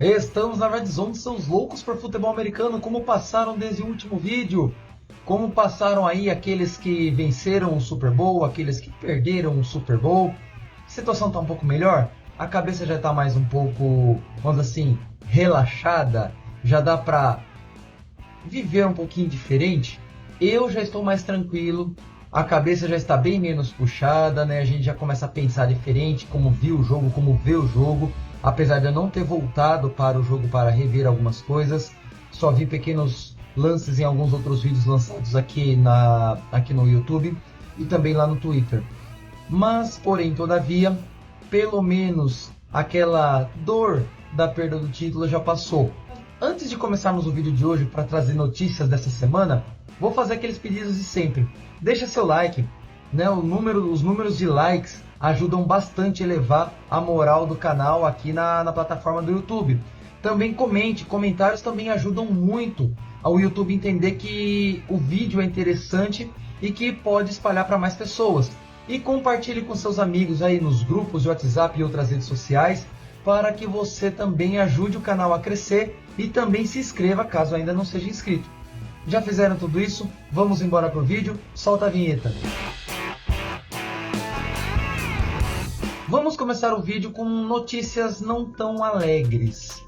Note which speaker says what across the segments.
Speaker 1: Estamos na Red Zone, seus loucos por futebol americano. Como passaram desde o último vídeo? Como passaram aí aqueles que venceram o Super Bowl, aqueles que perderam o Super Bowl? A situação está um pouco melhor? A cabeça já está mais um pouco, vamos dizer assim, relaxada? Já dá para viver um pouquinho diferente? Eu já estou mais tranquilo, a cabeça já está bem menos puxada, né? A gente já começa a pensar diferente, como viu o jogo, como vê o jogo. Apesar de eu não ter voltado para o jogo para rever algumas coisas, só vi pequenos lances em alguns outros vídeos lançados aqui no YouTube e também lá no Twitter. Mas, porém, todavia, pelo menos aquela dor da perda do título já passou. Antes de começarmos o vídeo de hoje para trazer notícias dessa semana, vou fazer aqueles pedidos de sempre. Deixa seu like, né? Os números de likes ajudam bastante a elevar a moral do canal aqui na plataforma do YouTube. Também comente, comentários também ajudam muito ao YouTube entender que o vídeo é interessante e que pode espalhar para mais pessoas. E compartilhe com seus amigos aí nos grupos de WhatsApp e outras redes sociais para que você também ajude o canal a crescer e também se inscreva caso ainda não seja inscrito. Já fizeram tudo isso? Vamos embora pro vídeo? Solta a vinheta! Vamos começar o vídeo com notícias não tão alegres.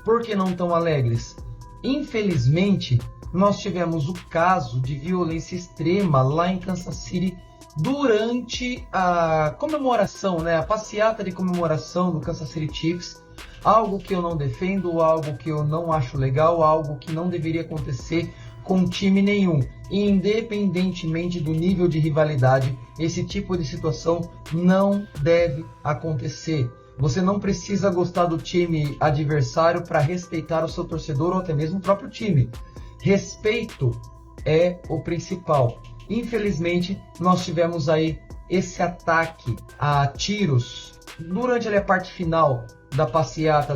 Speaker 1: Por que não tão alegres? Infelizmente, nós tivemos o caso de violência extrema lá em Kansas City durante a comemoração, né? A passeata de comemoração do Kansas City Chiefs. Algo que eu não defendo, algo que eu não acho legal, algo que não deveria acontecer com time nenhum. Independentemente do nível de rivalidade, esse tipo de situação não deve acontecer. Você não precisa gostar do time adversário para respeitar o seu torcedor ou até mesmo o próprio time. Respeito é o principal. Infelizmente, nós tivemos aí esse ataque a tiros durante a parte final da passeata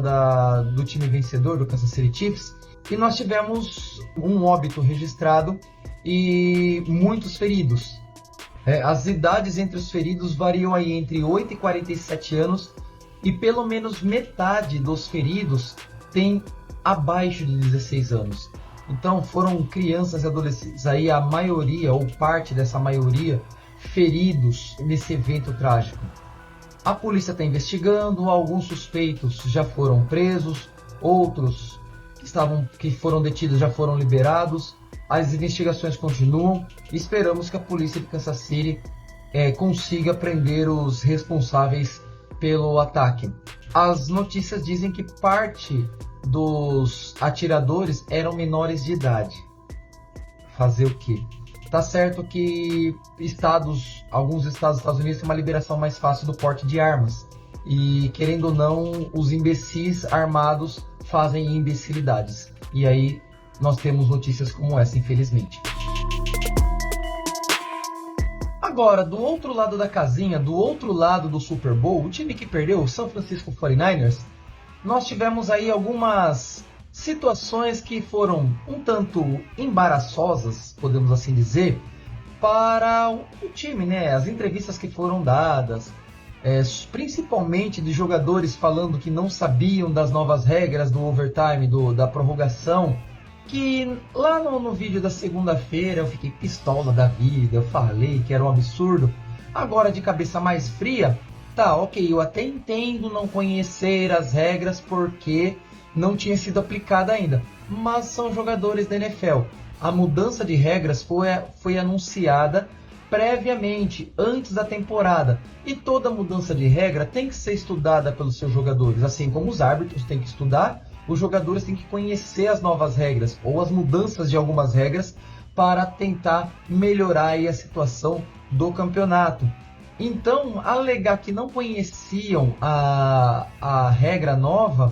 Speaker 1: do time vencedor do Kansas City Chiefs. E nós tivemos um óbito registrado e muitos feridos. As idades entre os feridos variam aí entre 8 e 47 anos e pelo menos metade dos feridos tem abaixo de 16 anos. Então foram crianças e adolescentes aí, a maioria ou parte dessa maioria, feridos nesse evento trágico. A polícia está investigando, alguns suspeitos já foram presos, outros que foram detidos já foram liberados. As investigações continuam e esperamos que a polícia de Kansas City consiga prender os responsáveis pelo ataque. As notícias dizem que parte dos atiradores eram menores de idade. Fazer o quê? Tá certo que alguns estados dos Estados Unidos têm uma liberação mais fácil do porte de armas. E querendo ou não, os imbecis armados fazem imbecilidades. E aí nós temos notícias como essa, infelizmente. Agora, do outro lado da casinha, do outro lado do Super Bowl, o time que perdeu, o San Francisco 49ers, nós tivemos aí algumas situações que foram um tanto embaraçosas, podemos assim dizer, para o time, né? As entrevistas que foram dadas, principalmente de jogadores falando que não sabiam das novas regras do overtime, da prorrogação, que lá no vídeo da segunda-feira eu fiquei pistola da vida, eu falei que era um absurdo. Agora, de cabeça mais fria, tá, ok, eu até entendo não conhecer as regras porque não tinha sido aplicada ainda, mas são jogadores da NFL. A mudança de regras foi anunciada previamente, antes da temporada, e toda mudança de regra tem que ser estudada pelos seus jogadores, assim como os árbitros têm que estudar, os jogadores têm que conhecer as novas regras ou as mudanças de algumas regras para tentar melhorar aí a situação do campeonato. Então, alegar que não conheciam a regra nova,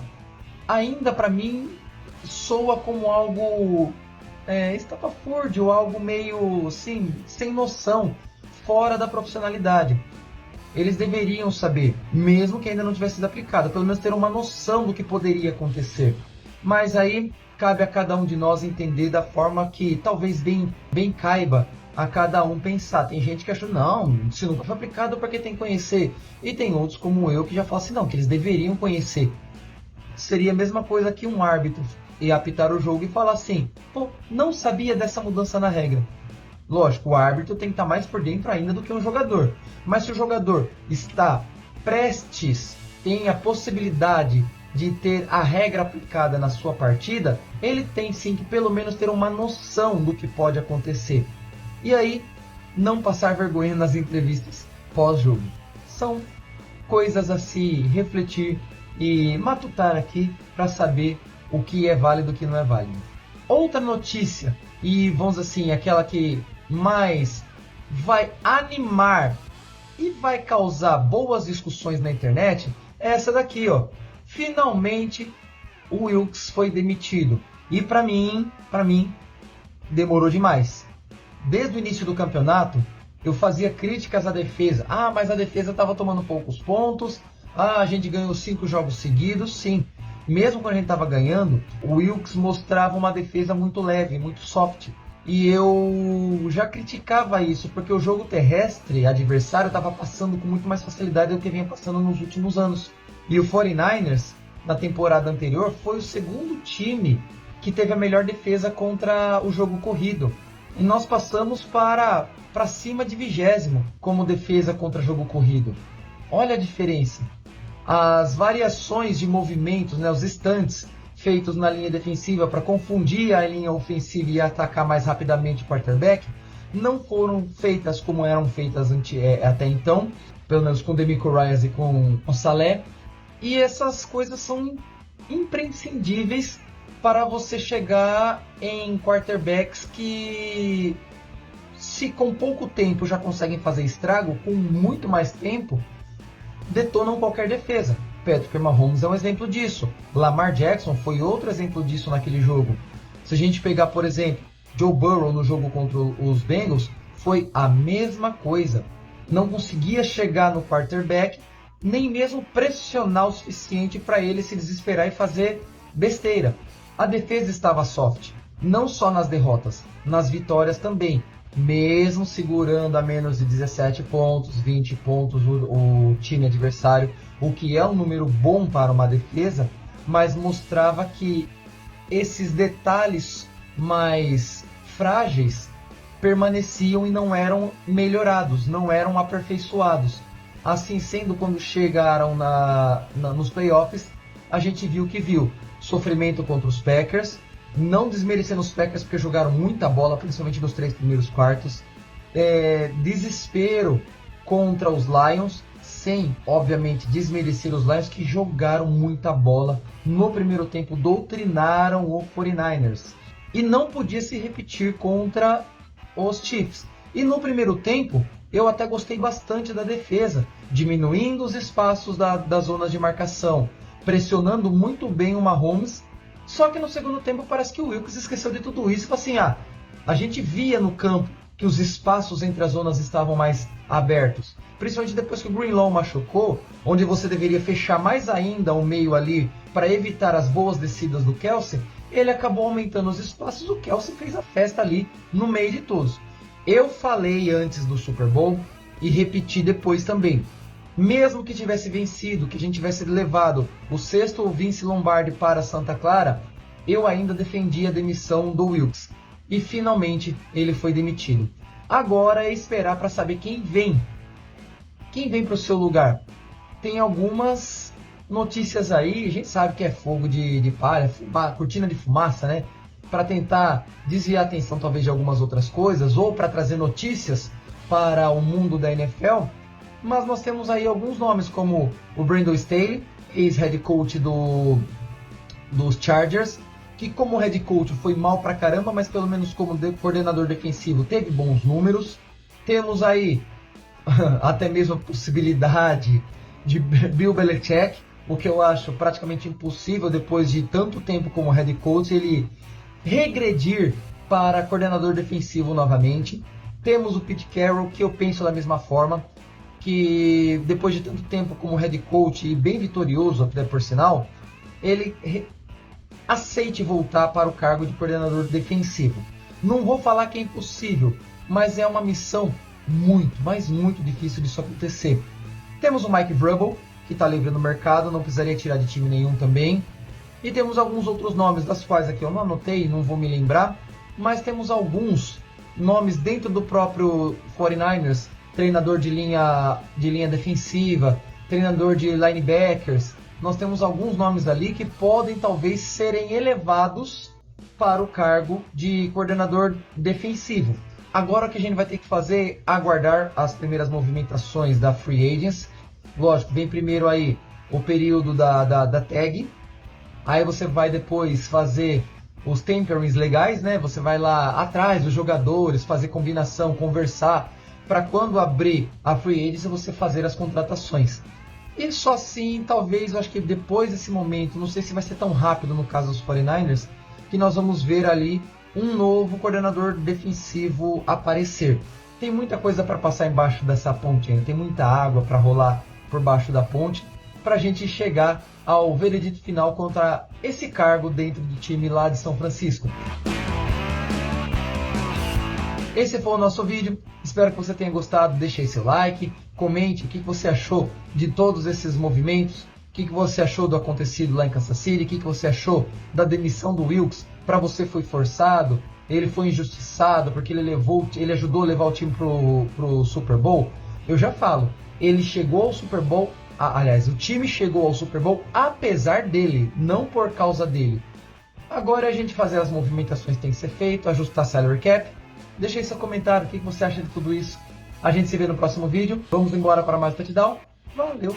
Speaker 1: ainda para mim soa como algo estapafúrdio, algo meio assim, sem noção, fora da profissionalidade. Eles deveriam saber, mesmo que ainda não tivesse sido aplicado, pelo menos ter uma noção do que poderia acontecer. Mas aí cabe a cada um de nós entender da forma que talvez bem caiba a cada um pensar. Tem gente que acha, não, se nunca foi aplicado, porque tem que conhecer. E tem outros como eu que já falam assim, não, que eles deveriam conhecer. seria a mesma coisa que um árbitro ia apitar o jogo e falar assim, pô, não sabia dessa mudança na regra. Lógico, o árbitro tem que estar mais por dentro ainda do que um jogador. Mas se o jogador está prestes, tem a possibilidade de ter a regra aplicada na sua partida, ele tem sim que pelo menos ter uma noção do que pode acontecer. E aí, não passar vergonha nas entrevistas pós-jogo. São coisas a se refletir e matutar aqui para saber o que é válido e o que não é válido. Outra notícia, e vamos dizer assim, aquela que mais vai animar e vai causar boas discussões na internet, é essa daqui, ó. Finalmente o Wilkes foi demitido. E para mim, demorou demais. Desde o início do campeonato, eu fazia críticas à defesa. Ah, mas a defesa estava tomando poucos pontos. Ah, a gente ganhou 5 jogos seguidos. Sim, mesmo quando a gente estava ganhando, o Wilkes mostrava uma defesa muito leve, muito soft. E eu já criticava isso, porque o jogo terrestre adversário estava passando com muito mais facilidade do que vinha passando nos últimos anos. E o 49ers, na temporada anterior, foi o segundo time que teve a melhor defesa contra o jogo corrido. E nós passamos para cima de 20º como defesa contra jogo corrido. Olha a diferença. As variações de movimentos, né, os stunts feitos na linha defensiva para confundir a linha ofensiva e atacar mais rapidamente o quarterback, não foram feitas como eram feitas até então, pelo menos com o DeMeco Ryans e com o Saleh. E essas coisas são imprescindíveis para você chegar em quarterbacks que, se com pouco tempo já conseguem fazer estrago, com muito mais tempo, detonam qualquer defesa. Patrick Mahomes é um exemplo disso. Lamar Jackson foi outro exemplo disso naquele jogo. Se a gente pegar, por exemplo, Joe Burrow no jogo contra os Bengals, foi a mesma coisa. Não conseguia chegar no quarterback, nem mesmo pressionar o suficiente para ele se desesperar e fazer besteira. A defesa estava soft, não só nas derrotas, nas vitórias também. Mesmo segurando a menos de 17 pontos, 20 pontos o time adversário, o que é um número bom para uma defesa, mas mostrava que esses detalhes mais frágeis permaneciam e não eram melhorados, não eram aperfeiçoados. Assim sendo, quando chegaram nos playoffs, a gente viu o que viu. Sofrimento contra os Packers, não desmerecendo os Packers porque jogaram muita bola, principalmente nos 3 primeiros quartos. Desespero contra os Lions, sem, obviamente, desmerecer os Lions, que jogaram muita bola no primeiro tempo, doutrinaram o 49ers. E não podia se repetir contra os Chiefs. E no primeiro tempo, eu até gostei bastante da defesa, diminuindo os espaços das zonas de marcação, pressionando muito bem o Mahomes. Só que no segundo tempo parece que o Wilkes esqueceu de tudo isso e falou assim, a gente via no campo que os espaços entre as zonas estavam mais abertos. Principalmente depois que o Greenlaw machucou, onde você deveria fechar mais ainda o meio ali para evitar as boas descidas do Kelce, ele acabou aumentando os espaços, o Kelce fez a festa ali no meio de todos. Eu falei antes do Super Bowl e repeti depois também. Mesmo que tivesse vencido, que a gente tivesse levado o 6º Vince Lombardi para Santa Clara, eu ainda defendia a demissão do Wilkes. E finalmente ele foi demitido. Agora é esperar para saber quem vem. Quem vem para o seu lugar? Tem algumas notícias aí, a gente sabe que é fogo de palha, cortina de fumaça, né? Para tentar desviar a atenção talvez de algumas outras coisas, ou para trazer notícias para o mundo da NFL. Mas nós temos aí alguns nomes, como o Brandon Staley, ex-head coach dos Chargers, que como head coach foi mal pra caramba, mas pelo menos como coordenador defensivo teve bons números. Temos aí até mesmo a possibilidade de Bill Belichick, o que eu acho praticamente impossível depois de tanto tempo como head coach, ele regredir para coordenador defensivo novamente. Temos o Pete Carroll, que eu penso da mesma forma, que depois de tanto tempo como head coach e bem vitorioso até por sinal, ele aceite voltar para o cargo de coordenador defensivo. Não vou falar que é impossível, mas é uma missão muito, mas muito difícil disso acontecer. Temos o Mike Vrabel, que está livre no mercado, não precisaria tirar de time nenhum também. E temos alguns outros nomes, das quais aqui eu não anotei, não vou me lembrar, mas temos alguns nomes dentro do próprio 49ers, treinador de linha defensiva, treinador de linebackers. Nós temos alguns nomes ali que podem talvez serem elevados para o cargo de coordenador defensivo. Agora o que a gente vai ter que fazer é aguardar as primeiras movimentações da Free Agents. Lógico, vem primeiro aí o período da tag. Aí você vai depois fazer os temperings legais, né? Você vai lá atrás dos jogadores, fazer combinação, conversar, para quando abrir a Free Agency você fazer as contratações. E só assim, talvez, eu acho que depois desse momento, não sei se vai ser tão rápido no caso dos 49ers, que nós vamos ver ali um novo coordenador defensivo aparecer. Tem muita coisa para passar embaixo dessa ponte ainda, tem muita água para rolar por baixo da ponte, para a gente chegar ao veredito final contra esse cargo dentro do time lá de São Francisco. Esse foi o nosso vídeo, espero que você tenha gostado, deixe aí seu like, comente o que você achou de todos esses movimentos, o que você achou do acontecido lá em Kansas City, o que você achou da demissão do Wilks, para você foi forçado, ele foi injustiçado porque ele ajudou a levar o time pro Super Bowl. Eu já falo, ele chegou ao Super Bowl, aliás, o time chegou ao Super Bowl apesar dele, não por causa dele. Agora a gente fazer as movimentações tem que ser feito, ajustar salary cap. Deixa aí seu comentário, o que você acha de tudo isso. A gente se vê no próximo vídeo. Vamos embora para mais touchdown. Valeu!